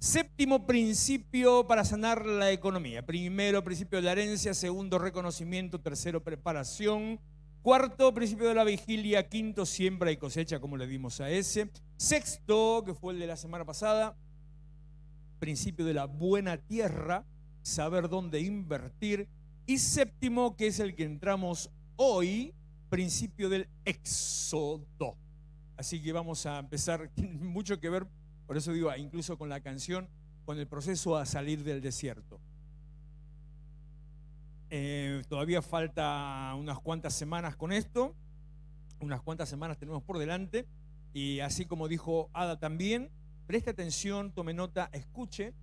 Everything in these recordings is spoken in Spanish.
Séptimo principio para sanar la economía. Primero, principio de la herencia. Segundo, reconocimiento. Tercero, preparación. Cuarto, principio de la vigilia. Quinto, siembra y cosecha, como le dimos a ese. Sexto, que fue el de la semana pasada, principio de la buena tierra, saber dónde invertir. Y séptimo, que es el que entramos hoy, principio del éxodo. Así que vamos a empezar, tiene mucho que ver, por eso digo, incluso con la canción, con el proceso a salir del desierto. Todavía falta unas cuantas semanas con esto, unas cuantas semanas tenemos por delante, y así como dijo Ada también, preste atención, tome nota, escuche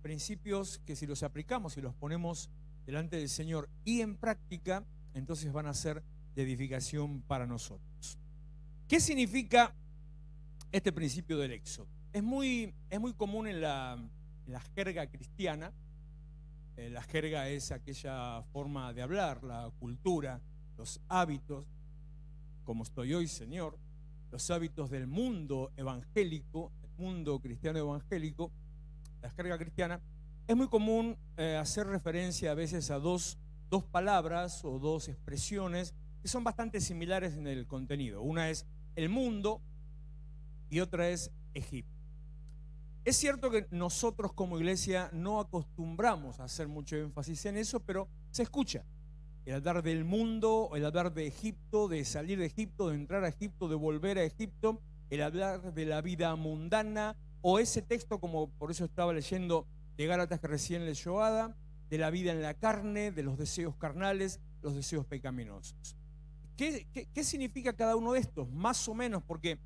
principios que si los aplicamos y los ponemos delante del Señor y en práctica, entonces van a ser de edificación para nosotros. ¿Qué significa este principio del éxodo? Es muy común en la jerga cristiana. La jerga es aquella forma de hablar, la cultura, los hábitos, como estoy hoy, Señor, los hábitos del mundo evangélico, el mundo cristiano evangélico, la jerga cristiana. Es muy común hacer referencia a veces a dos palabras o dos expresiones que son bastante similares en el contenido. Una es el mundo y otra es Egipto. Es cierto que nosotros como iglesia no acostumbramos a hacer mucho énfasis en eso, pero se escucha. El hablar del mundo, el hablar de Egipto, de salir de Egipto, de entrar a Egipto, de volver a Egipto, el hablar de la vida mundana, o ese texto, como por eso estaba leyendo de Gálatas que recién leyó Ada, de la vida en la carne, de los deseos carnales, los deseos pecaminosos. ¿Qué significa cada uno de estos? Más o menos, porque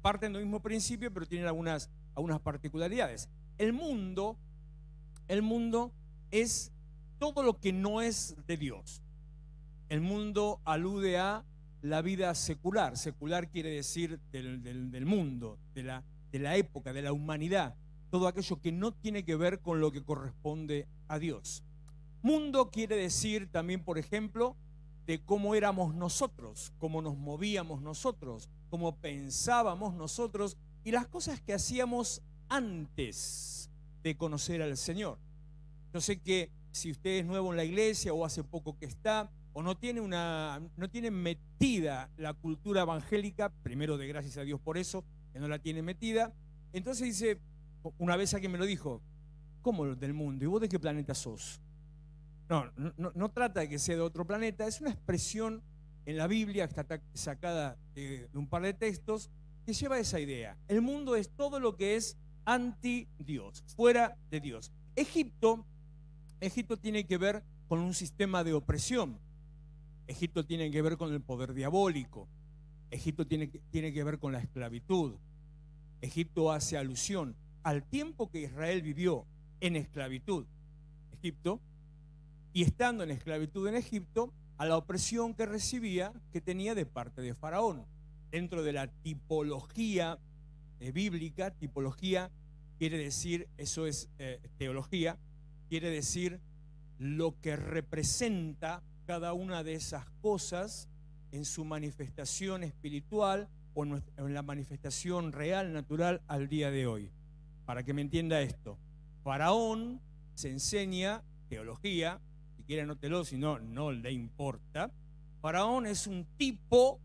parten del mismo principio, pero tienen algunas particularidades. El mundo es todo lo que no es de Dios. El mundo alude a la vida secular. Secular quiere decir del mundo, de la época, de la humanidad. Todo aquello que no tiene que ver con lo que corresponde a Dios. Mundo quiere decir también, por ejemplo, de cómo éramos nosotros, cómo nos movíamos nosotros, cómo pensábamos nosotros y las cosas que hacíamos antes de conocer al Señor. Yo sé que si usted es nuevo en la iglesia o hace poco que está, o no tiene metida la cultura evangélica, primero de gracias a Dios por eso, que no la tiene metida, entonces dice, una vez alguien me lo dijo, ¿cómo del mundo? ¿Y vos de qué planeta sos? No trata de que sea de otro planeta, es una expresión en la Biblia que está sacada de un par de textos que lleva esa idea. El mundo es todo lo que es anti-Dios, fuera de Dios. Egipto tiene que ver con un sistema de opresión. Egipto tiene que ver con el poder diabólico. Egipto tiene que ver con la esclavitud. Egipto hace alusión al tiempo que Israel vivió en esclavitud, Egipto, y estando en esclavitud en Egipto, a la opresión que recibía, que tenía de parte de Faraón. Dentro de la tipología bíblica, tipología quiere decir, eso es teología, quiere decir lo que representa cada una de esas cosas en su manifestación espiritual o en la manifestación real, natural al día de hoy. Para que me entienda esto, Faraón se enseña teología, si quiere anótelo, si no, no le importa. Faraón es un tipo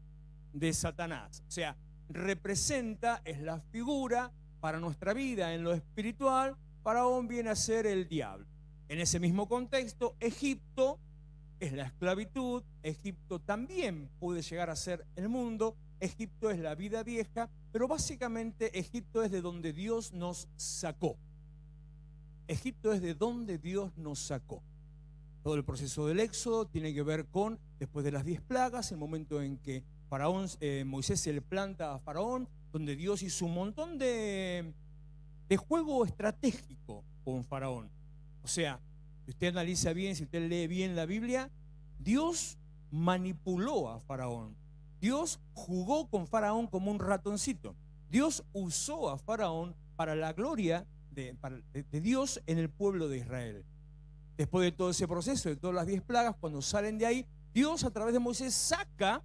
de Satanás, o sea, representa, es la figura para nuestra vida en lo espiritual. Faraón viene a ser el diablo. En ese mismo contexto, Egipto es la esclavitud, Egipto también puede llegar a ser el mundo, Egipto es la vida vieja, pero básicamente Egipto es de donde Dios nos sacó. Egipto es de donde Dios nos sacó. Todo el proceso del éxodo tiene que ver con, después de las 10 plagas, el momento en que Moisés se le planta a Faraón, donde Dios hizo un montón de juego estratégico con Faraón. O sea, si usted analiza bien, si usted lee bien la Biblia, Dios manipuló a Faraón. Dios jugó con Faraón como un ratoncito. Dios usó a Faraón para la gloria de Dios en el pueblo de Israel. Después de todo ese proceso, de todas las 10 plagas, cuando salen de ahí, Dios a través de Moisés saca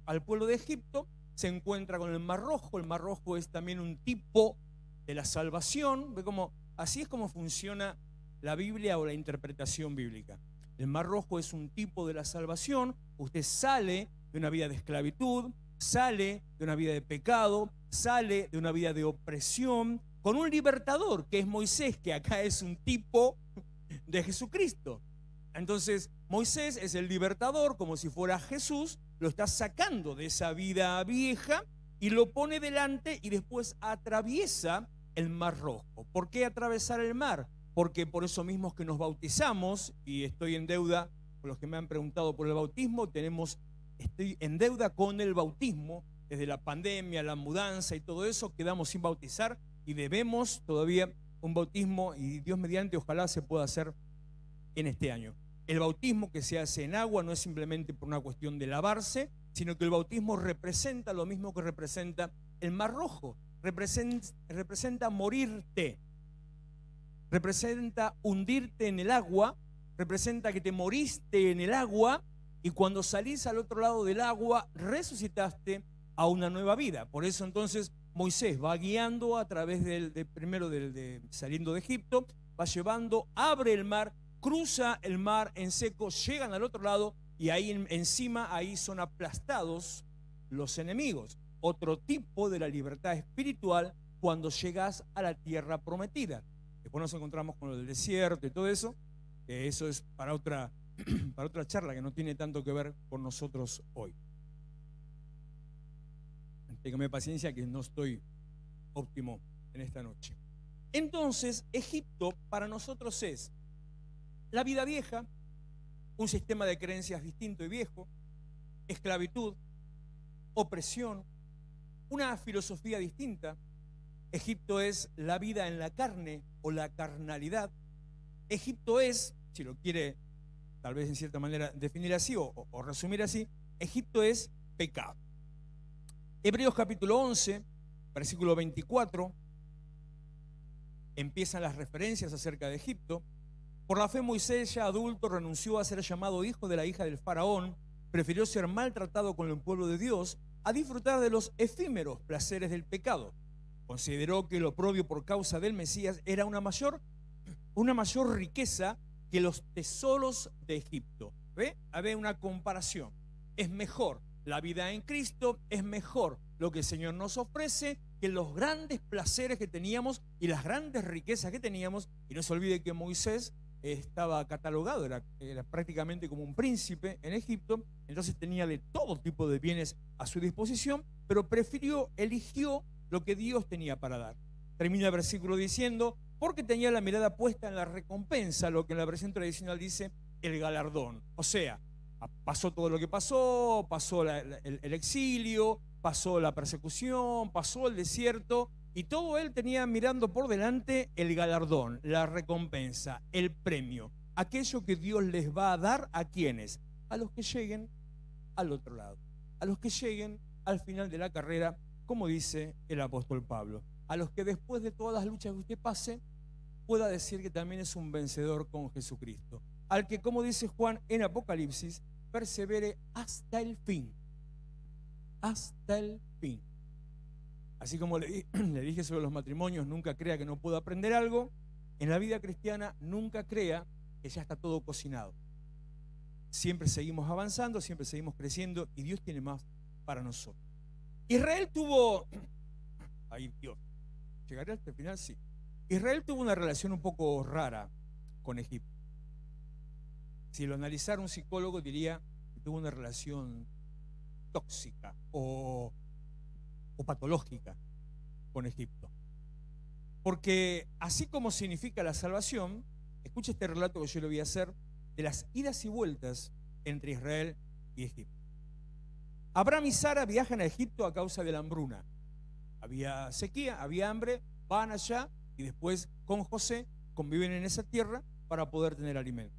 al pueblo de Egipto, se encuentra con el Mar Rojo. El Mar Rojo es también un tipo de la salvación. Ve cómo, así es como funciona la Biblia o la interpretación bíblica. El Mar Rojo es un tipo de la salvación. Usted sale de una vida de esclavitud, sale de una vida de pecado, sale de una vida de opresión, con un libertador que es Moisés, que acá es un tipo de Jesucristo. Entonces Moisés es el libertador, como si fuera Jesús, lo está sacando de esa vida vieja y lo pone delante y después atraviesa el Mar Rojo. ¿Por qué atravesar el mar? Porque por eso mismo es que nos bautizamos, y estoy en deuda, por los que me han preguntado por el bautismo, estoy en deuda con el bautismo, desde la pandemia, la mudanza y todo eso, quedamos sin bautizar y debemos todavía un bautismo, y Dios mediante ojalá se pueda hacer en este año. El bautismo que se hace en agua no es simplemente por una cuestión de lavarse, sino que el bautismo representa lo mismo que representa el Mar Rojo, representa morirte, representa hundirte en el agua, representa que te moriste en el agua y cuando salís al otro lado del agua resucitaste a una nueva vida. Por eso entonces Moisés va guiando a través saliendo de Egipto, va llevando, abre el mar, cruza el mar en seco, llegan al otro lado y ahí encima ahí son aplastados los enemigos. Otro tipo de la libertad espiritual cuando llegas a la tierra prometida. Después nos encontramos con el desierto y todo eso, que eso es para otra charla que no tiene tanto que ver con nosotros hoy. Téngame paciencia que no estoy óptimo en esta noche. Entonces, Egipto para nosotros es la vida vieja, un sistema de creencias distinto y viejo, esclavitud, opresión, una filosofía distinta. Egipto es la vida en la carne o la carnalidad. Egipto es, si lo quiere tal vez en cierta manera definir así o resumir así, Egipto es pecado. Hebreos capítulo 11, versículo 24, empiezan las referencias acerca de Egipto. Por la fe Moisés, ya adulto, renunció a ser llamado hijo de la hija del faraón, prefirió ser maltratado con el pueblo de Dios a disfrutar de los efímeros placeres del pecado. Consideró que lo oprobio por causa del Mesías era una mayor riqueza que los tesoros de Egipto. ¿Ve? Había una comparación. Es mejor la vida en Cristo, es mejor lo que el Señor nos ofrece que los grandes placeres que teníamos y las grandes riquezas que teníamos. Y no se olvide que Moisés estaba catalogado, era prácticamente como un príncipe en Egipto, entonces tenía de todo tipo de bienes a su disposición, pero eligió lo que Dios tenía para dar. Termina el versículo diciendo, porque tenía la mirada puesta en la recompensa, lo que en la versión tradicional dice el galardón. O sea, pasó todo lo que pasó, pasó el exilio, pasó la persecución, pasó el desierto, y todo él tenía mirando por delante el galardón, la recompensa, el premio, aquello que Dios les va a dar a quienes, a los que lleguen al otro lado, a los que lleguen al final de la carrera, como dice el apóstol Pablo, a los que después de todas las luchas que usted pase, pueda decir que también es un vencedor con Jesucristo, al que, como dice Juan en Apocalipsis, persevere hasta el fin, hasta el fin. Así como le dije sobre los matrimonios, nunca crea que no puedo aprender algo. En la vida cristiana, nunca crea que ya está todo cocinado. Siempre seguimos avanzando, siempre seguimos creciendo y Dios tiene más para nosotros. Israel tuvo... Ay, Dios. ¿Llegaré hasta el final? Sí. Israel tuvo una relación un poco rara con Egipto. Si lo analizara un psicólogo, diría que tuvo una relación tóxica o patológica con Egipto. Porque así como significa la salvación, escucha este relato que yo le voy a hacer de las idas y vueltas entre Israel y Egipto. Abraham y Sara viajan a Egipto a causa de la hambruna. Había sequía, había hambre, van allá y después con José conviven en esa tierra para poder tener alimento.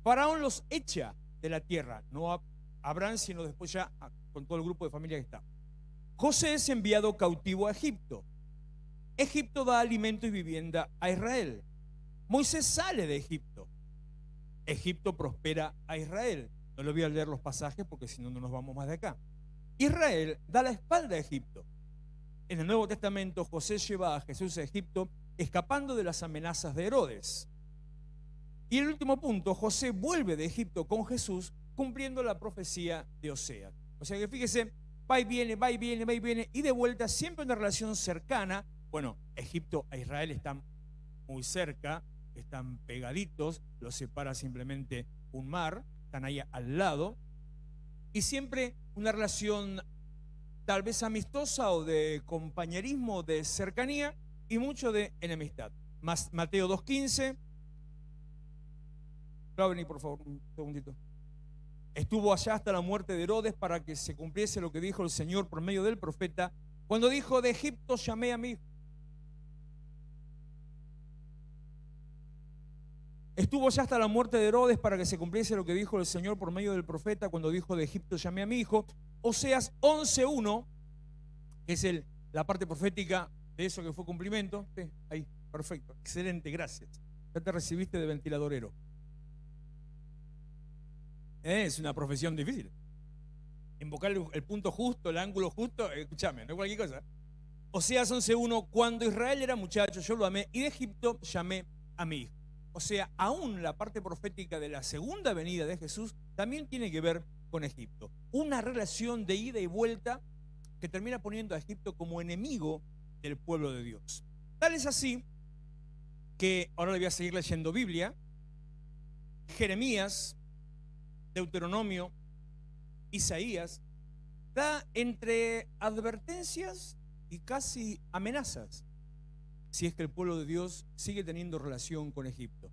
Faraón los echa de la tierra, no a Abraham, sino después ya con todo el grupo de familia que está. José es enviado cautivo a Egipto. Egipto da alimento y vivienda a Israel. Moisés sale de Egipto. Egipto prospera a Israel. No le voy a leer los pasajes porque si no, no nos vamos más de acá. Israel da la espalda a Egipto. en el Nuevo Testamento, José lleva a Jesús a Egipto escapando de las amenazas de Herodes. Y el último punto, José vuelve de Egipto con Jesús cumpliendo la profecía de Oseas. O sea que fíjese, va y viene, va y viene, va y viene, y de vuelta siempre una relación cercana. Bueno, Egipto e Israel están muy cerca, están pegaditos, los separa simplemente un mar, están ahí al lado, y siempre una relación tal vez amistosa o de compañerismo, de cercanía y mucho de enemistad. Mateo 2:15. Vení, por favor, un segundito. Estuvo allá hasta la muerte de Herodes para que se cumpliese lo que dijo el Señor por medio del profeta, cuando dijo: de Egipto llamé a mi hijo. Estuvo ya hasta la muerte de Herodes para que se cumpliese lo que dijo el Señor por medio del profeta cuando dijo: de Egipto llamé a mi hijo. Oseas 11:1, que es la parte profética de eso que fue cumplimiento. Sí, ahí, perfecto, excelente, gracias. Ya te recibiste de ventiladorero. Es una profesión difícil. Invocar el punto justo, el ángulo justo, escúchame, no es cualquier cosa. Oseas 11:1, cuando Israel era muchacho, yo lo amé, y de Egipto llamé a mi hijo. O sea, aún la parte profética de la segunda venida de Jesús también tiene que ver con Egipto. Una relación de ida y vuelta que termina poniendo a Egipto como enemigo del pueblo de Dios. Tal es así que ahora le voy a seguir leyendo Biblia. Jeremías, Deuteronomio, Isaías, da entre advertencias y casi amenazas si es que el pueblo de Dios sigue teniendo relación con Egipto.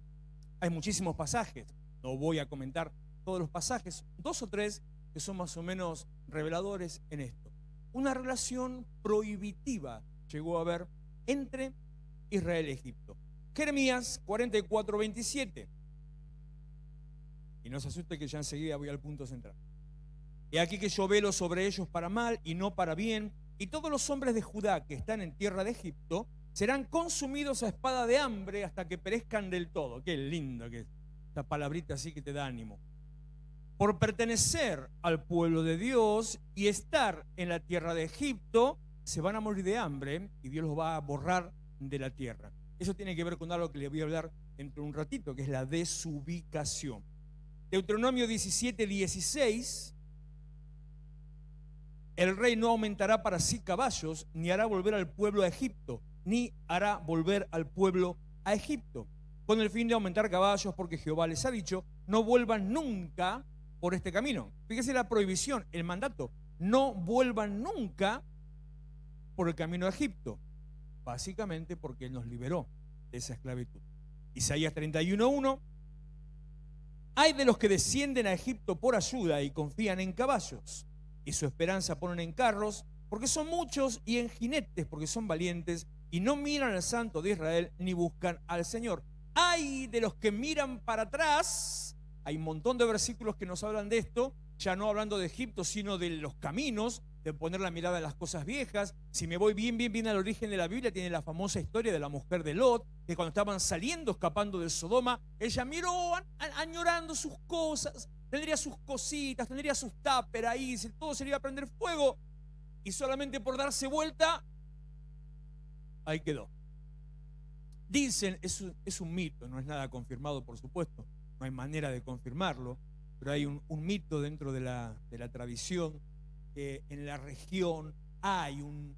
Hay muchísimos pasajes, no voy a comentar todos los pasajes, 2 o 3 que son más o menos reveladores en esto. Una relación prohibitiva llegó a haber entre Israel y Egipto. Jeremías 44:27. Y no se asuste que ya enseguida voy al punto central. He aquí que yo velo sobre ellos para mal y no para bien, y todos los hombres de Judá que están en tierra de Egipto serán consumidos a espada de hambre hasta que perezcan del todo. Qué lindo que es esta palabrita así que te da ánimo. Por pertenecer al pueblo de Dios y estar en la tierra de Egipto, se van a morir de hambre y Dios los va a borrar de la tierra. Eso tiene que ver con algo que le voy a hablar dentro de un ratito, que es la desubicación. Deuteronomio 17:16. El rey no aumentará para sí caballos, ni hará volver al pueblo a Egipto, ni hará volver al pueblo a Egipto, con el fin de aumentar caballos, porque Jehová les ha dicho: no vuelvan nunca por este camino. Fíjese la prohibición, el mandato: no vuelvan nunca por el camino a Egipto, básicamente porque Él nos liberó de esa esclavitud. Isaías 31:1. Hay de los que descienden a Egipto por ayuda y confían en caballos, y su esperanza ponen en carros, porque son muchos, y en jinetes, porque son valientes, y no miran al Santo de Israel, ni buscan al Señor. Hay de los que miran para atrás. Hay un montón de versículos que nos hablan de esto, ya no hablando de Egipto, sino de los caminos, de poner la mirada en las cosas viejas. Si me voy bien al origen de la Biblia, tiene la famosa historia de la mujer de Lot, que cuando estaban saliendo, escapando de Sodoma, ella miró añorando sus cosas, tendría sus cositas, tendría sus tupper ahí, todo se le iba a prender fuego, y solamente por darse vuelta, ahí quedó. Dicen, es un mito, no es nada confirmado, por supuesto, no hay manera de confirmarlo, pero hay un mito dentro de la tradición, que en la región hay un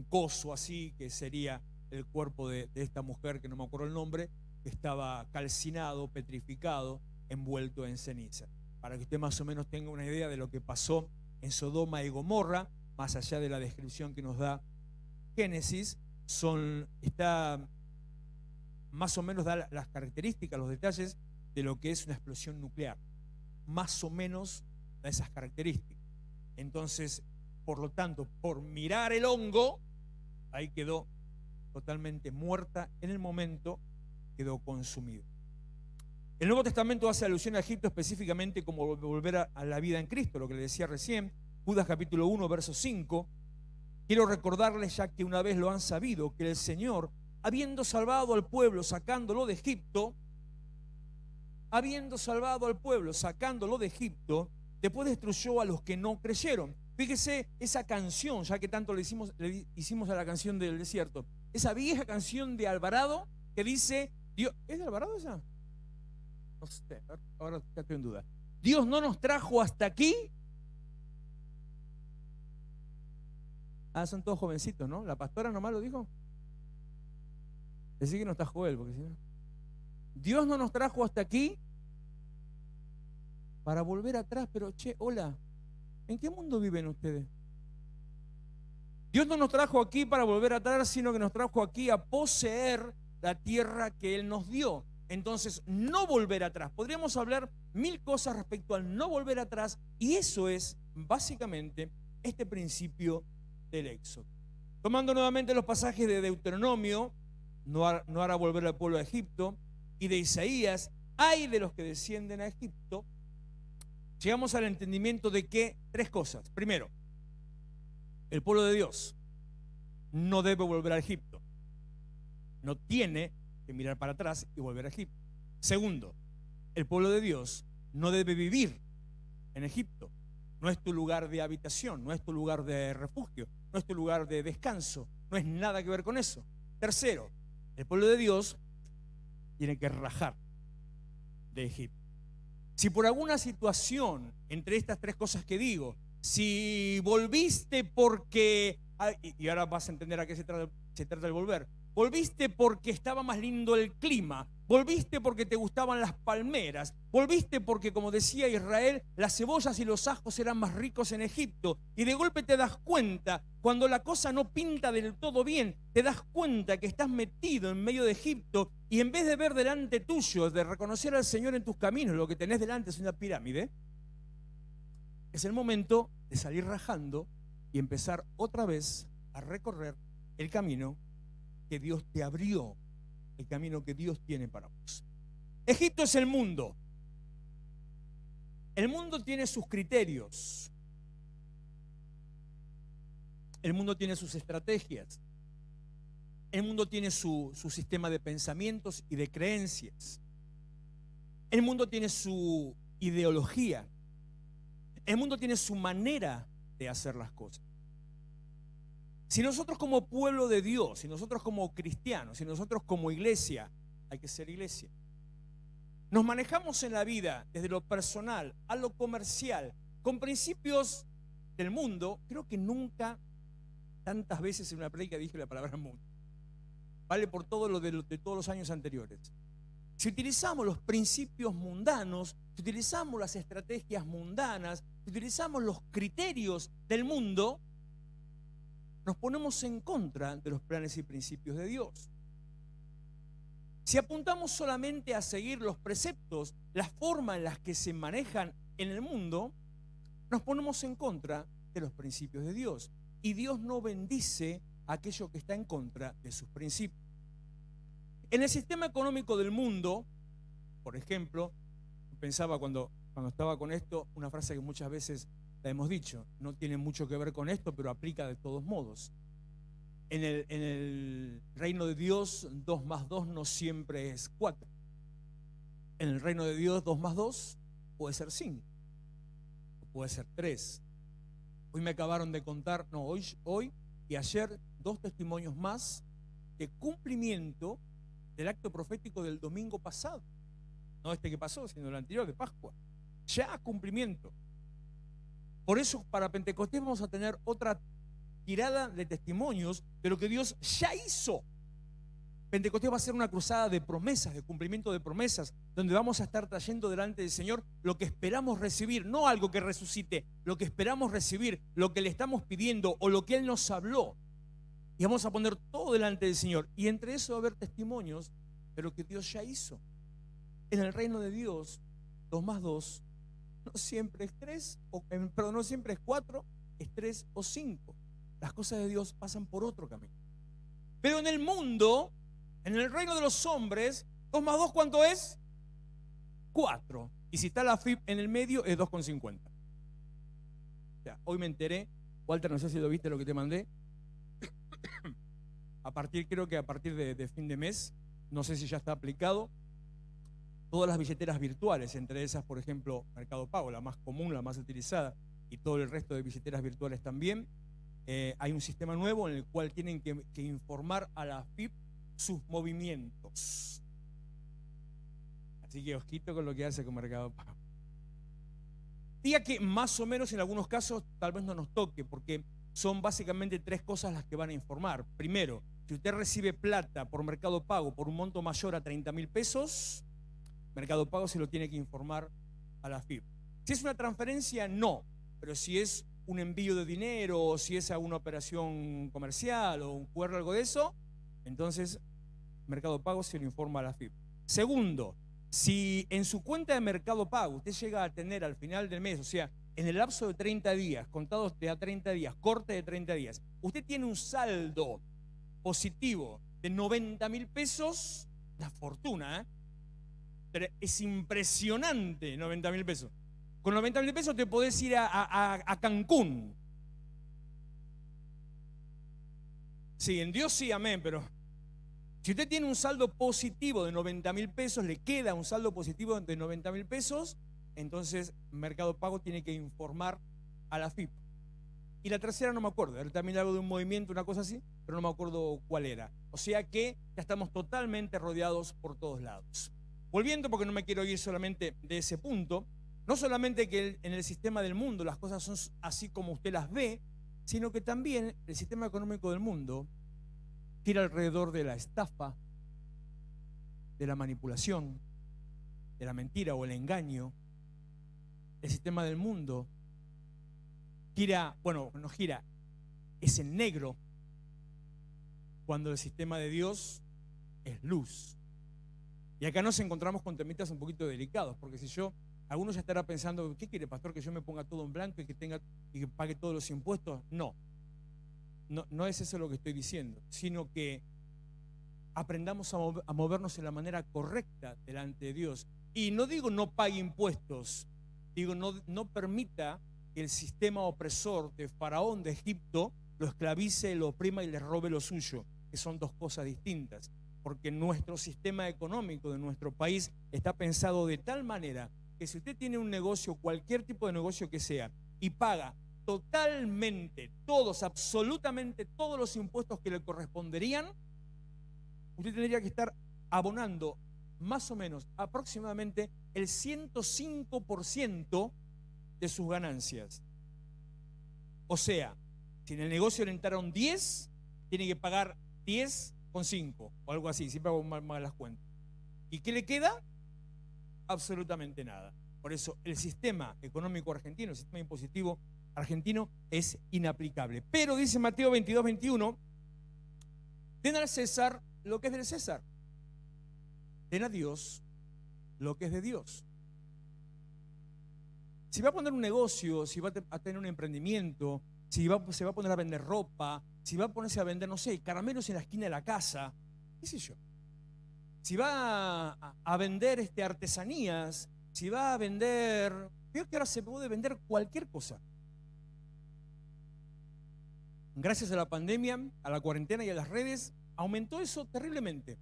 coso así, que sería el cuerpo de esta mujer, que no me acuerdo el nombre, que estaba calcinado, petrificado, envuelto en ceniza. Para que usted más o menos tenga una idea de lo que pasó en Sodoma y Gomorra, más allá de la descripción que nos da Génesis, más o menos da las características, los detalles de lo que es una explosión nuclear. Más o menos da esas características. Entonces, por lo tanto, por mirar el hongo, ahí quedó totalmente muerta en el momento, quedó consumido. El Nuevo Testamento hace alusión a Egipto específicamente como volver a la vida en Cristo, lo que le decía recién, Judas capítulo 1, verso 5. Quiero recordarles, ya que una vez lo han sabido, que el Señor, habiendo salvado al pueblo, sacándolo de Egipto, después destruyó a los que no creyeron Fíjese esa canción, ya que tanto le hicimos a la canción del desierto, esa vieja canción de Alvarado que dice, Dios, ¿es de Alvarado esa? No sé, ahora ya estoy en duda. Dios no nos trajo hasta aquí. Ah, son todos jovencitos, ¿no? La pastora nomás lo dijo. Decir que no está Joel, porque si no. Dios no nos trajo hasta aquí para volver atrás, pero che, hola, ¿en qué mundo viven ustedes? Dios no nos trajo aquí para volver atrás, sino que nos trajo aquí a poseer la tierra que Él nos dio. Entonces, no volver atrás. Podríamos hablar mil cosas respecto al no volver atrás, y eso es básicamente este principio del Éxodo. Tomando nuevamente los pasajes de Deuteronomio, no hará volver al pueblo a Egipto, y de Isaías, ay de los que descienden a Egipto, llegamos al entendimiento de que tres cosas. Primero, el pueblo de Dios no debe volver a Egipto. No tiene que mirar para atrás y volver a Egipto. Segundo, el pueblo de Dios no debe vivir en Egipto. No es tu lugar de habitación, no es tu lugar de refugio, no es tu lugar de descanso, no es nada que ver con eso. Tercero, el pueblo de Dios tiene que rajar de Egipto. Si por alguna situación entre estas tres cosas que digo, si volviste porque, y ahora vas a entender a qué se trata el volver, volviste porque estaba más lindo el clima, volviste porque te gustaban las palmeras, volviste porque, como decía Israel, las cebollas y los ajos eran más ricos en Egipto, y de golpe te das cuenta, cuando la cosa no pinta del todo bien, te das cuenta que estás metido en medio de Egipto, y en vez de ver delante tuyo, de reconocer al Señor en tus caminos, lo que tenés delante es una pirámide, es el momento de salir rajando y empezar otra vez a recorrer el camino que Dios te abrió, el camino que Dios tiene para vos. Egipto es el mundo. El mundo tiene sus criterios. El mundo tiene sus estrategias. El mundo tiene su sistema de pensamientos y de creencias. El mundo tiene su ideología. El mundo tiene su manera de hacer las cosas. Si nosotros como pueblo de Dios, si nosotros como cristianos, si nosotros como iglesia, hay que ser iglesia, nos manejamos en la vida desde lo personal a lo comercial, con principios del mundo, creo que nunca tantas veces en una predica dije la palabra mundo. Vale por todo lo de todos los años anteriores. Si utilizamos los principios mundanos, si utilizamos las estrategias mundanas, si utilizamos los criterios del mundo, nos ponemos en contra de los planes y principios de Dios. Si apuntamos solamente a seguir los preceptos, la forma en las que se manejan en el mundo, nos ponemos en contra de los principios de Dios. Y Dios no bendice a aquello que está en contra de sus principios. En el sistema económico del mundo, por ejemplo, pensaba cuando estaba con esto, una frase que muchas veces la hemos dicho, no tiene mucho que ver con esto, pero aplica de todos modos. En el reino de Dios, 2 más 2 no siempre es 4. En el reino de Dios, 2 más 2 puede ser 5, o puede ser 3. Hoy me acabaron de contar, hoy y ayer, 2 testimonios más de cumplimiento del acto profético del domingo pasado. No este que pasó, sino el anterior, de Pascua. Ya cumplimiento. Por eso para Pentecostés vamos a tener otra tirada de testimonios de lo que Dios ya hizo. Pentecostés va a ser una cruzada de promesas, de cumplimiento de promesas, donde vamos a estar trayendo delante del Señor lo que esperamos recibir, no algo que resucite, lo que esperamos recibir, lo que le estamos pidiendo o lo que Él nos habló. Y vamos a poner todo delante del Señor. Y entre eso va a haber testimonios de lo que Dios ya hizo. En el reino de Dios, 2 más 2 no siempre es 3, perdón, no siempre es 4, es 3 o 5. Las cosas de Dios pasan por otro camino. Pero en el mundo, en el reino de los hombres, 2 más 2, ¿cuánto es? 4. Y si está la FIP en el medio, es 2,50. Ya, hoy me enteré, Walter, no sé si lo viste lo que te mandé. Creo que a partir de fin de mes, no sé si ya está aplicado, todas las billeteras virtuales, entre esas, por ejemplo, Mercado Pago, la más común, la más utilizada, y todo el resto de billeteras virtuales también, hay un sistema nuevo en el cual tienen que informar a la AFIP sus movimientos. Así que ojito con lo que hace con Mercado Pago. Diga que más o menos en algunos casos tal vez no nos toque, porque son básicamente 3 cosas las que van a informar. Primero, si usted recibe plata por Mercado Pago por un monto mayor a 30.000 pesos, Mercado Pago se lo tiene que informar a la AFIP. Si es una transferencia, no, pero si es un envío de dinero o si es alguna operación comercial o un QR o algo de eso, entonces Mercado Pago se lo informa a la AFIP. Segundo, si en su cuenta de Mercado Pago usted llega a tener al final del mes, o sea, en el lapso de 30 días, contados de a 30 días, corte de 30 días, usted tiene un saldo positivo de 90.000 pesos, una fortuna, es impresionante 90.000 pesos. Con 90.000 pesos te podés ir a Cancún. Sí, en Dios sí, amén, pero si usted tiene un saldo positivo de 90.000 pesos, le queda un saldo positivo de 90.000 pesos, entonces Mercado Pago tiene que informar a la AFIP. Y la tercera no me acuerdo, era también algo de un movimiento, una cosa así, pero no me acuerdo cuál era. O sea que ya estamos totalmente rodeados por todos lados. Volviendo, porque no me quiero ir solamente de ese punto, no solamente que en el sistema del mundo las cosas son así como usted las ve, sino que también el sistema económico del mundo gira alrededor de la estafa, de la manipulación, de la mentira o el engaño. El sistema del mundo gira, bueno, no gira, es en negro, cuando el sistema de Dios es luz. Y acá nos encontramos con temitas un poquito delicados, porque si algunos ya estará pensando, ¿qué quiere, pastor? ¿Que yo me ponga todo en blanco y que pague todos los impuestos? No es eso lo que estoy diciendo, sino que aprendamos a movernos de la manera correcta delante de Dios. Y no digo no pague impuestos, digo no permita que el sistema opresor de Faraón de Egipto lo esclavice, lo oprima y le robe lo suyo, que son 2 cosas distintas. Porque nuestro sistema económico de nuestro país está pensado de tal manera que si usted tiene un negocio, cualquier tipo de negocio que sea, y paga totalmente todos, absolutamente todos los impuestos que le corresponderían, usted tendría que estar abonando más o menos aproximadamente el 105% de sus ganancias. O sea, si en el negocio le entraron 10, tiene que pagar 10,5 o algo así, siempre hago mal las cuentas. ¿Y qué le queda? Absolutamente nada. Por eso el sistema económico argentino, el sistema impositivo argentino es inaplicable. Pero dice Mateo 22:21, den al César lo que es del César, den a Dios lo que es de Dios. Si va a poner un negocio, si va a tener un emprendimiento, si se va a poner a vender ropa, si va a ponerse a vender, no sé, caramelos en la esquina de la casa, qué sé yo. Si va a vender artesanías, si va a vender, creo que ahora se puede vender cualquier cosa. Gracias a la pandemia, a la cuarentena y a las redes, aumentó eso terriblemente.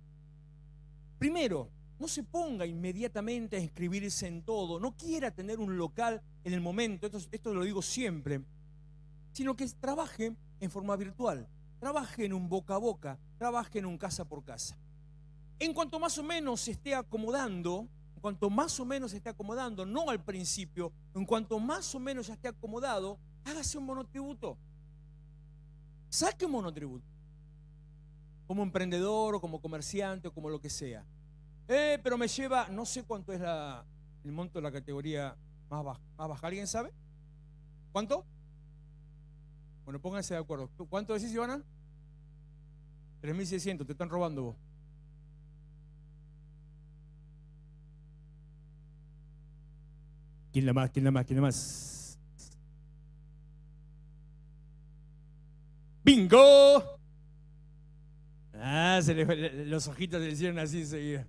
Primero, no se ponga inmediatamente a inscribirse en todo, no quiera tener un local en el momento, esto lo digo siempre, sino que trabaje en forma virtual, trabaje en un boca a boca, trabaje en un casa por casa. En cuanto más o menos se esté acomodando, no al principio, en cuanto más o menos ya esté acomodado, hágase un monotributo. Saque un monotributo. Como emprendedor o como comerciante o como lo que sea. Pero me lleva, no sé cuánto es el monto de la categoría más baja. ¿Alguien sabe? ¿Cuánto? Bueno, pónganse de acuerdo. ¿Cuánto decís, Ivana? 3.600, te están robando vos. ¿Quién la más? ¿Quién la más? ¿Quién la más? ¡Bingo! Los ojitos se le hicieron así enseguida.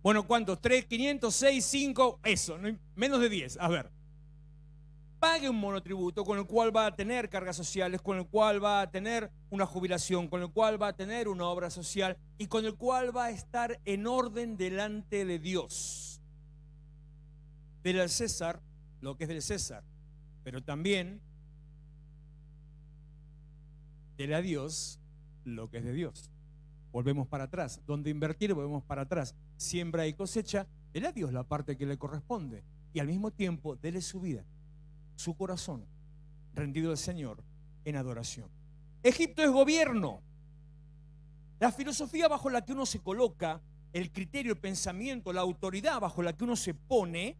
Bueno, ¿cuántos? 3, 500, 6, 5, eso, menos de 10. A ver. Pague un monotributo con el cual va a tener cargas sociales, con el cual va a tener una jubilación, con el cual va a tener una obra social y con el cual va a estar en orden delante de Dios. Dele al César lo que es del César pero también dele a Dios lo que es de Dios. Volvemos para atrás. Donde invertir, volvemos para atrás. Siembra y cosecha, dele a Dios la parte que le corresponde. Y al mismo tiempo, dele su vida, su corazón, rendido al Señor en adoración. Egipto es gobierno. La filosofía bajo la que uno se coloca, el criterio, el pensamiento, la autoridad bajo la que uno se pone,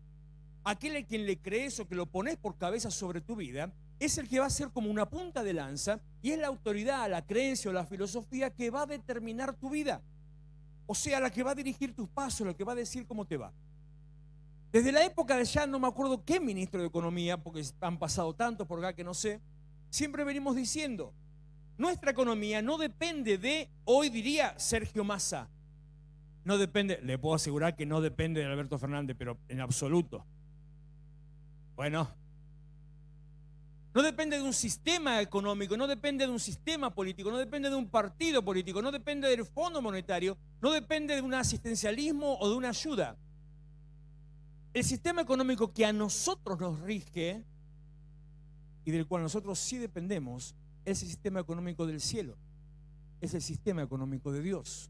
aquel a quien le crees o que lo pones por cabeza sobre tu vida, es el que va a ser como una punta de lanza y es la autoridad, la creencia o la filosofía que va a determinar tu vida. O sea, la que va a dirigir tus pasos, la que va a decir cómo te va. Desde la época de ya no me acuerdo qué ministro de Economía, porque han pasado tantos por acá que no sé, siempre venimos diciendo, nuestra economía no depende de, hoy diría Sergio Massa, no depende, le puedo asegurar que no depende de Alberto Fernández, pero en absoluto. Bueno, no depende de un sistema económico, no depende de un sistema político, no depende de un partido político, no depende del Fondo Monetario, no depende de un asistencialismo o de una ayuda. El sistema económico que a nosotros nos rige y del cual nosotros sí dependemos es el sistema económico del cielo, es el sistema económico de Dios.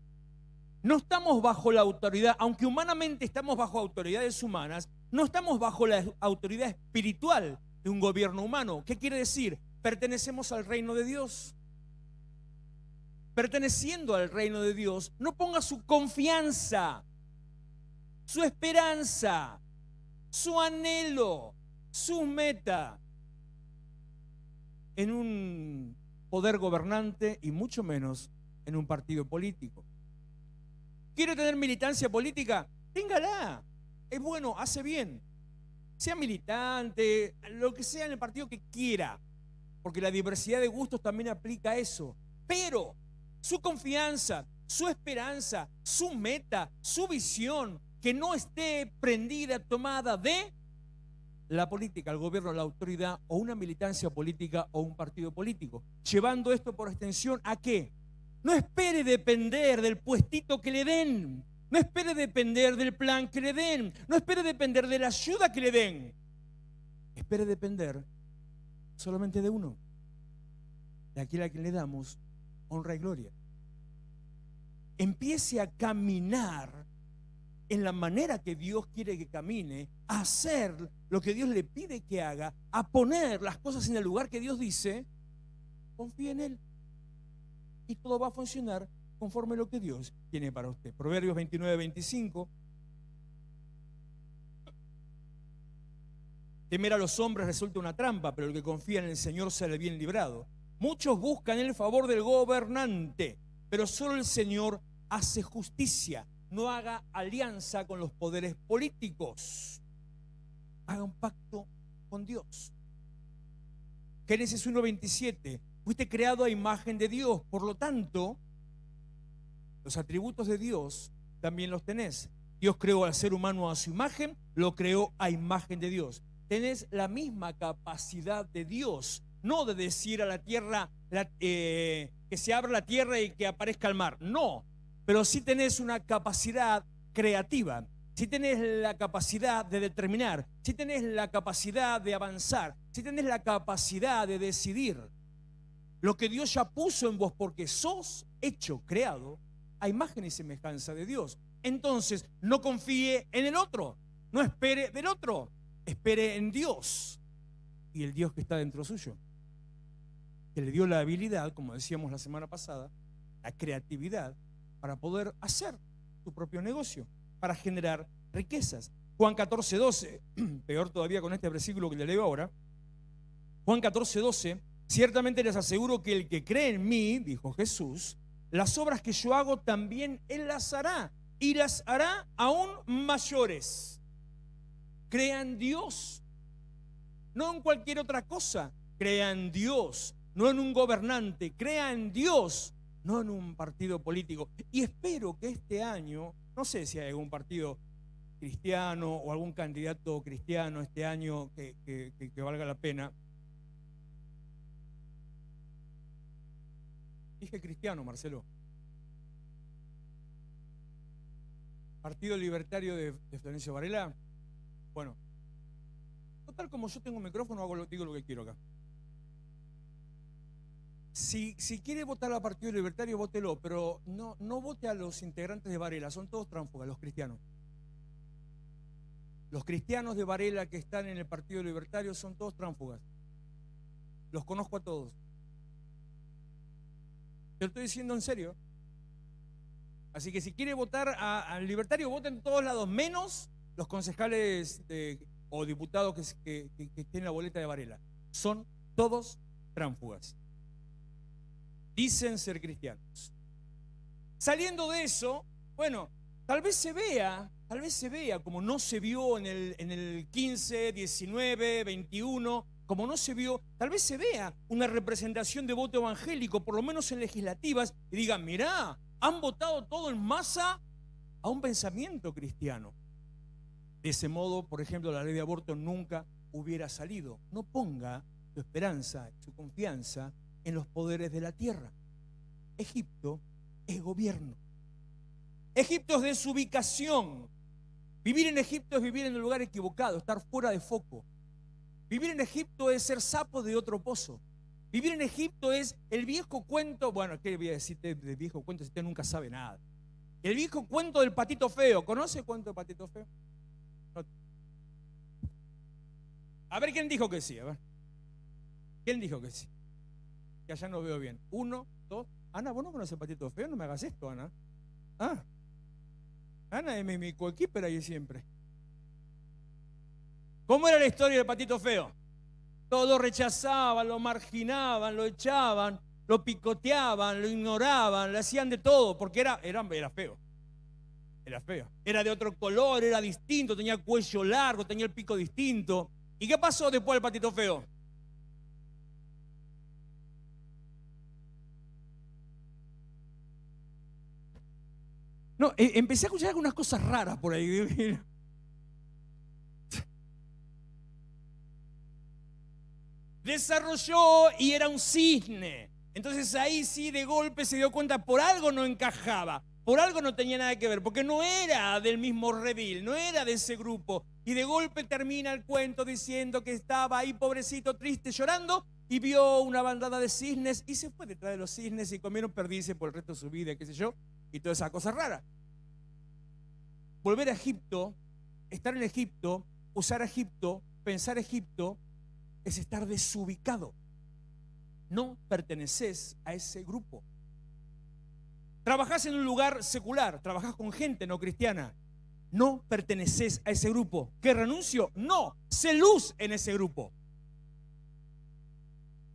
No estamos bajo la autoridad, aunque humanamente estamos bajo autoridades humanas, no estamos bajo la autoridad espiritual de un gobierno humano. ¿Qué quiere decir? Pertenecemos al reino de Dios. Perteneciendo al reino de Dios, no ponga su confianza, su esperanza, su anhelo, su meta en un poder gobernante y mucho menos en un partido político. ¿Quiere tener militancia política? Téngala. Es bueno, hace bien. Sea militante, lo que sea en el partido que quiera, porque la diversidad de gustos también aplica a eso. Pero su confianza, su esperanza, su meta, su visión, que no esté prendida, tomada de la política, el gobierno, la autoridad o una militancia política o un partido político. Llevando esto por extensión ¿a qué? No espere depender del puestito que le den. No espere depender del plan que le den. No espere depender de la ayuda que le den. Espere depender solamente de uno, de aquel a quien le damos honra y gloria. Empiece a caminar en la manera que Dios quiere que camine, a hacer lo que Dios le pide que haga, a poner las cosas en el lugar que Dios dice. Confíe en Él y todo va a funcionar conforme a lo que Dios tiene para usted. Proverbios 29-25. Temer a los hombres resulta una trampa, pero el que confía en el Señor sale bien librado. Muchos buscan el favor del gobernante, pero solo el Señor hace justicia. No haga alianza con los poderes políticos. Haga un pacto con Dios. Génesis 1:27. Fuiste creado a imagen de Dios, por lo tanto, los atributos de Dios también los tenés. Dios creó al ser humano a su imagen, lo creó a imagen de Dios. Tenés la misma capacidad de Dios, no de decir a la tierra que se abra la tierra y que aparezca el mar, no, pero sí tenés una capacidad creativa, sí tenés la capacidad de determinar, sí tenés la capacidad de avanzar, sí tenés la capacidad de decidir. Lo que Dios ya puso en vos, porque sos hecho, creado a imagen y semejanza de Dios. Entonces, no confíe en el otro, no espere del otro, espere en Dios y el Dios que está dentro suyo, que le dio la habilidad, como decíamos la semana pasada, la creatividad para poder hacer tu propio negocio, para generar riquezas. Juan 14:12, peor todavía con este versículo que le leo ahora. Juan 14:12. Ciertamente les aseguro que el que cree en mí, dijo Jesús, las obras que yo hago también Él las hará, y las hará aún mayores. Crea en Dios, no en cualquier otra cosa. Crea en Dios, no en un gobernante. Crea en Dios, no en un partido político. Y espero que este año, no sé si hay algún partido cristiano o algún candidato cristiano este año que valga la pena. Dije cristiano, Marcelo. Partido Libertario de Florencio Varela. Bueno, Total, como yo tengo micrófono, digo lo que quiero acá. Si quiere votar al Partido Libertario, vótelo, pero no vote a los integrantes de Varela, son todos tránsfugas, los cristianos. Los cristianos de Varela que están en el Partido Libertario son todos tránsfugas. Los conozco a todos. Te lo estoy diciendo en serio. Así que si quiere votar al Libertario, voten en todos lados, menos los concejales o diputados que tienen la boleta de Varela. Son todos tránsfugas. Dicen ser cristianos. Saliendo de eso, bueno, tal vez se vea, como no se vio en el 15, 19, 21, como no se vio, tal vez se vea una representación de voto evangélico, por lo menos en legislativas, y digan, mirá, han votado todo en masa a un pensamiento cristiano. De ese modo, por ejemplo, la ley de aborto nunca hubiera salido. No ponga su esperanza, su confianza en los poderes de la tierra. Egipto es gobierno. Egipto es desubicación. Vivir en Egipto es vivir en el lugar equivocado, estar fuera de foco. Vivir en Egipto es ser sapo de otro pozo. Vivir en Egipto es el viejo cuento, bueno, ¿qué voy a decirte del viejo cuento si usted nunca sabe nada? El viejo cuento del patito feo. ¿Conoce el cuento del patito feo? No. A ver, ¿quién dijo que sí? A ver. ¿Quién dijo que sí? Que allá no veo bien. 1, 2. Ana, ¿vos no conoces el patito feo? No me hagas esto, Ana. Ah. Ana es mi coequiper ahí siempre. ¿Cómo era la historia del patito feo? Todos lo rechazaban, lo marginaban, lo echaban, lo picoteaban, lo ignoraban, le hacían de todo, porque era feo. Era feo. Era de otro color, era distinto, tenía el cuello largo, tenía el pico distinto. ¿Y qué pasó después del patito feo? No, empecé a escuchar algunas cosas raras por ahí. Desarrolló y era un cisne. Entonces ahí sí de golpe se dio cuenta, por algo no encajaba, por algo no tenía nada que ver, porque no era del mismo redil, no era de ese grupo. Y de golpe termina el cuento diciendo que estaba ahí pobrecito, triste, llorando, y vio una bandada de cisnes y se fue detrás de los cisnes y comieron perdices por el resto de su vida, qué sé yo, y toda esa cosa rara. Volver a Egipto, estar en Egipto, usar Egipto, pensar Egipto, es estar desubicado. No perteneces a ese grupo. Trabajás en un lugar secular, trabajás con gente no cristiana. No perteneces a ese grupo. ¿Qué renuncio? No, sé luz en ese grupo.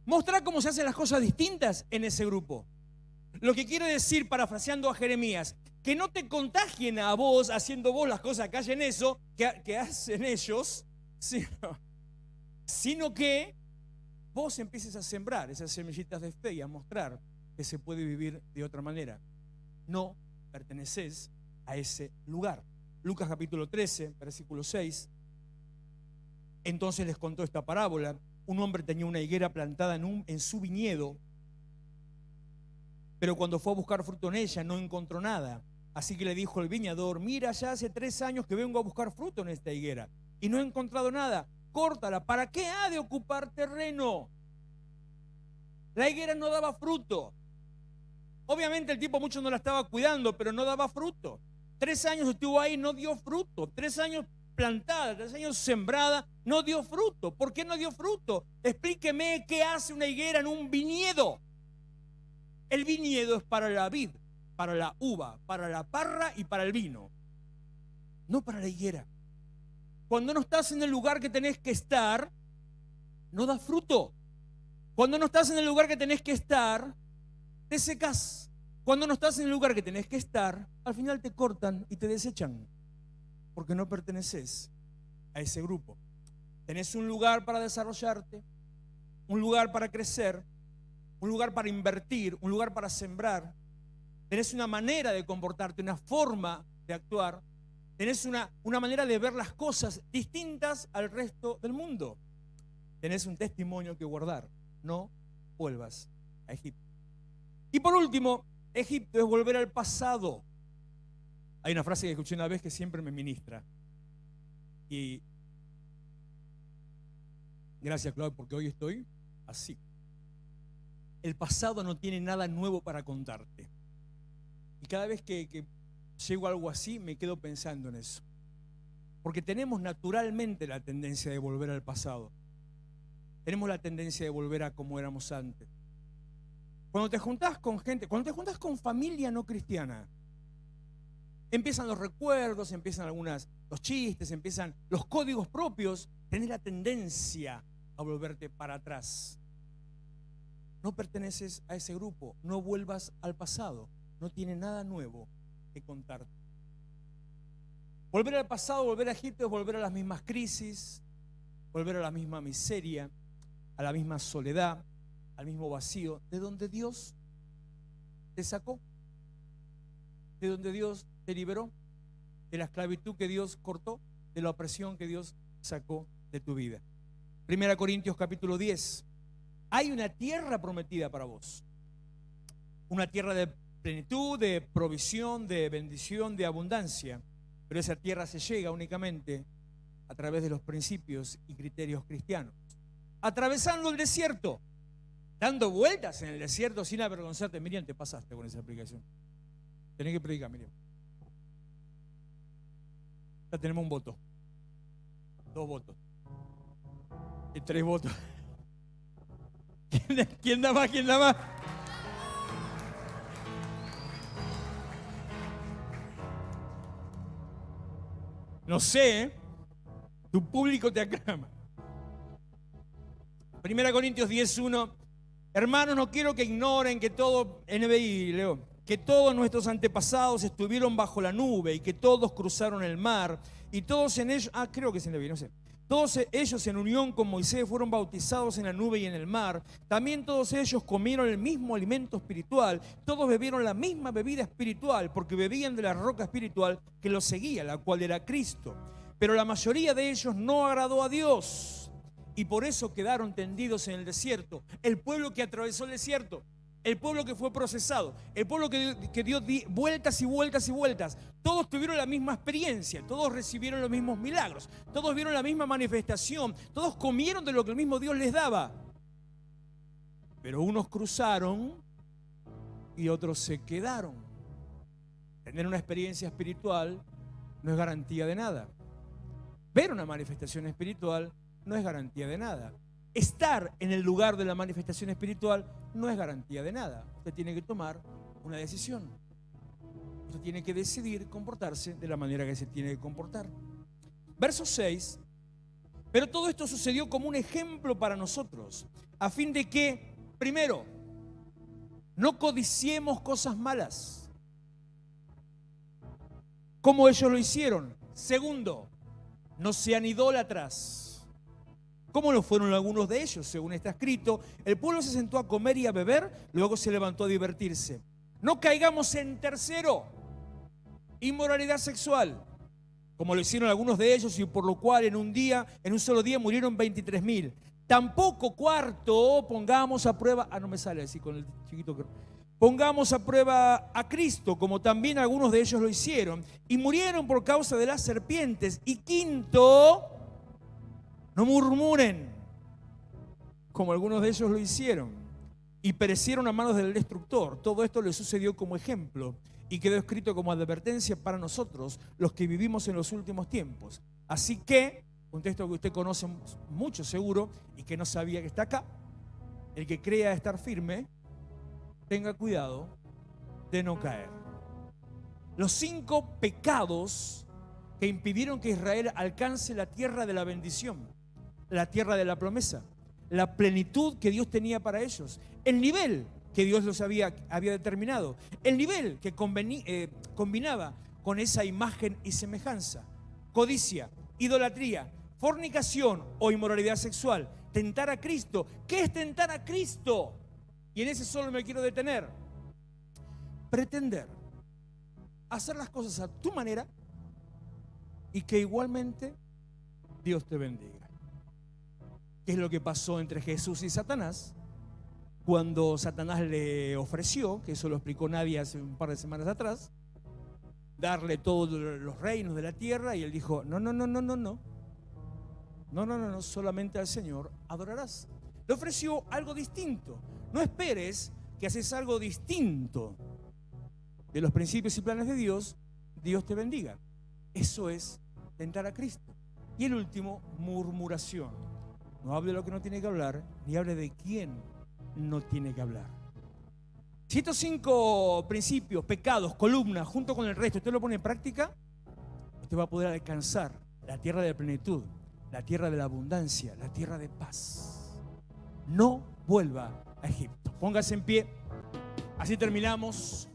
Mostrá cómo se hacen las cosas distintas en ese grupo. Lo que quiere decir, parafraseando a Jeremías, que no te contagien a vos haciendo vos las cosas que hacen eso, que hacen ellos, sino que vos empieces a sembrar esas semillitas de fe y a mostrar que se puede vivir de otra manera. No perteneces a ese lugar. Lucas capítulo 13, versículo 6. Entonces les contó esta parábola. Un hombre tenía una higuera plantada en su viñedo, pero cuando fue a buscar fruto en ella no encontró nada. Así que le dijo el viñador, mira, ya hace 3 años que vengo a buscar fruto en esta higuera y no he encontrado nada. Córtala, ¿para qué ha de ocupar terreno? La higuera no daba fruto. Obviamente el tipo mucho no la estaba cuidando, pero no daba fruto. 3 años estuvo ahí, no dio fruto. 3 años plantada, 3 años sembrada, no dio fruto. ¿Por qué no dio fruto? Explíqueme qué hace una higuera en un viñedo. El viñedo es para la vid, para la uva, para la parra y para el vino. No para la higuera. Cuando no estás en el lugar que tenés que estar, no das fruto. Cuando no estás en el lugar que tenés que estar, te secas. Cuando no estás en el lugar que tenés que estar, al final te cortan y te desechan, porque no perteneces a ese grupo. Tenés un lugar para desarrollarte, un lugar para crecer, un lugar para invertir, un lugar para sembrar. Tenés una manera de comportarte, una forma de actuar. Tenés una manera de ver las cosas distintas al resto del mundo. Tenés un testimonio que guardar. No vuelvas a Egipto. Y por último, Egipto es volver al pasado. Hay una frase que escuché una vez que siempre me ministra. Y Gracias, Claudio, porque hoy estoy así. El pasado no tiene nada nuevo para contarte. Y cada vez que llego a algo así, me quedo pensando en eso. Porque tenemos naturalmente la tendencia de volver al pasado. Tenemos la tendencia de volver a como éramos antes. Cuando te juntás con gente, cuando te juntás con familia no cristiana, empiezan los recuerdos, empiezan los chistes, empiezan los códigos propios. Tenés la tendencia a volverte para atrás. No perteneces a ese grupo, no vuelvas al pasado, no tiene nada nuevo que contarte. Volver al pasado, volver a Egipto es volver a las mismas crisis, volver a la misma miseria, a la misma soledad, al mismo vacío, de donde Dios te sacó, de donde Dios te liberó, de la esclavitud que Dios cortó, de la opresión que Dios sacó de tu vida. 1 Corintios capítulo 10. Hay una tierra prometida para vos. Una tierra de plenitud, de provisión, de bendición, de abundancia. Pero esa tierra se llega únicamente a través de los principios y criterios cristianos. Atravesando el desierto, dando vueltas en el desierto sin avergonzarte. Miriam, te pasaste con esa aplicación. Tenés que predicar, Miriam. Ya tenemos un voto. 2 votos. Y 3 votos. ¿Quién da más? ¿Quién da más? No sé, ¿eh? Tu público te aclama. 1 Corintios 10:1. Hermanos, no quiero que ignoren que todo, NBI, Leo, que todos nuestros antepasados estuvieron bajo la nube y que todos cruzaron el mar y todos en ellos, creo que es NBI, no sé. Todos ellos en unión con Moisés fueron bautizados en la nube y en el mar. También todos ellos comieron el mismo alimento espiritual. Todos bebieron la misma bebida espiritual porque bebían de la roca espiritual que los seguía, la cual era Cristo. Pero la mayoría de ellos no agradó a Dios y por eso quedaron tendidos en el desierto. El pueblo que atravesó el desierto, el pueblo que fue procesado, el pueblo que dio vueltas y vueltas y vueltas. Todos tuvieron la misma experiencia, todos recibieron los mismos milagros, todos vieron la misma manifestación, todos comieron de lo que el mismo Dios les daba. Pero unos cruzaron y otros se quedaron. Tener una experiencia espiritual no es garantía de nada. Ver una manifestación espiritual no es garantía de nada. Estar en el lugar de la manifestación espiritual no es garantía de nada. Usted tiene que tomar una decisión. Usted tiene que decidir comportarse de la manera que se tiene que comportar. Verso 6. Pero todo esto sucedió como un ejemplo para nosotros, a fin de que, primero, no codiciemos cosas malas, como ellos lo hicieron. Segundo, no sean idólatras, como lo fueron algunos de ellos. Según está escrito, el pueblo se sentó a comer y a beber, luego se levantó a divertirse. No caigamos en tercero, inmoralidad sexual, como lo hicieron algunos de ellos, y por lo cual en un solo día murieron 23.000. Tampoco, cuarto, pongamos a prueba, no me sale así con el chiquito que... Pongamos a prueba a Cristo, como también algunos de ellos lo hicieron, y murieron por causa de las serpientes. Y quinto, no murmuren, como algunos de ellos lo hicieron, y perecieron a manos del destructor. Todo esto les sucedió como ejemplo y quedó escrito como advertencia para nosotros, los que vivimos en los últimos tiempos. Así que, un texto que usted conoce mucho seguro y que no sabía que está acá, el que crea estar firme, tenga cuidado de no caer. Los 5 pecados que impidieron que Israel alcance la tierra de la bendición, la tierra de la promesa, la plenitud que Dios tenía para ellos, el nivel que Dios los había determinado, el nivel que combinaba con esa imagen y semejanza: codicia, idolatría, fornicación o inmoralidad sexual, tentar a Cristo. ¿Qué es tentar a Cristo? Y en ese solo me quiero detener. Pretender hacer las cosas a tu manera y que igualmente Dios te bendiga. ¿Qué es lo que pasó entre Jesús y Satanás? Cuando Satanás le ofreció, que eso lo explicó Nadia hace un par de semanas atrás, darle todos los reinos de la tierra, y él dijo: no. No, solamente al Señor adorarás. Le ofreció algo distinto. No esperes que haces algo distinto de los principios y planes de Dios, Dios te bendiga. Eso es tentar a Cristo. Y el último, murmuración. No hable de lo que no tiene que hablar, ni hable de quién no tiene que hablar. Si estos 5 principios, pecados, columnas, junto con el resto, usted lo pone en práctica, usted va a poder alcanzar la tierra de la plenitud, la tierra de la abundancia, la tierra de paz. No vuelva a Egipto. Póngase en pie. Así terminamos.